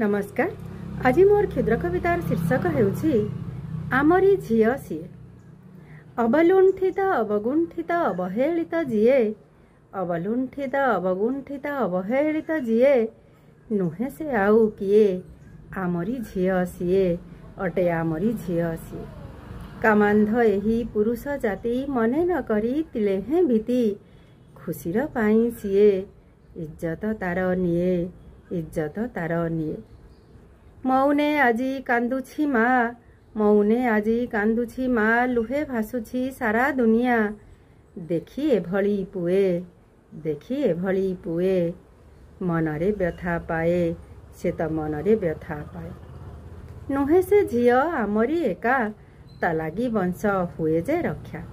नमस्कार। आज मोर क्षुद्र कवितार शीर्षक हेउछि आमरी झियो सिए। अबलुंठित अवगुंठित अवहेलित जिए, अबलुंठित अवगुंठित अवहेलित जिए, नुहे से आउ किए, आमरी झियो सिए, अटे आमरी झियो सिए। कामांध एही पुरुष जाति मने न करी तिलेहे भीति, खुशीर पाई सिए, इज्जत तार निए, इज्जत तार निए। मौने आजी कांदुछि मा, मौने आजी कांदुछि मा, लुहे भासुछि सारा दुनिया। देखी एभली पुए, देखी एभली पुए, मनरे व्यथा पाए, से त मनरे व्यथा पाए। नुहे से झियो आमरी एका, ता लागी वंश हुए जे रक्षा।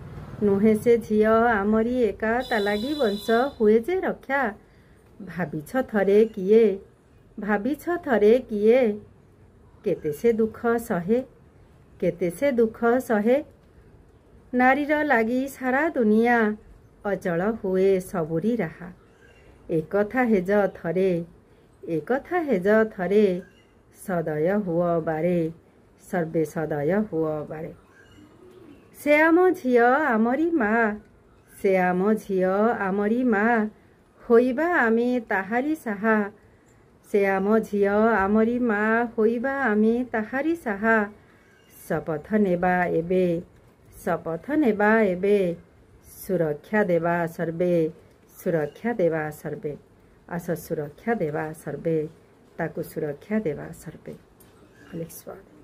नुहे से झियो आमरी एका, ता लागी वंश हुए जे रक्षा। भाबिछ थरे किए, भाबिछ थरे किए, केते से दुख सहे, केते से दुख सहे। नारीर लागी सारा दुनिया, अचल हुए सबुरी राहा। एकथा हेज थरे, एकथा हेज थरे, सदय हुओ बारे, सर्वे सदय हुओ बारे। से आम झियो आमरी मा, से आम झियो आमरी मा, होइबा आमे ताहारी साहा। से आम झियो आमरी मा, होइबा आमे ताहारी साहा। शपथ नेबा एबे, शपथ नेबा एबे, सुरक्षा देबा सर्वे, सुरक्षा देबा सर्वे। आस सुरक्षा देबा सर्वे, ताकु सुरक्षा देबा सर्वे। अलेख स्वागत।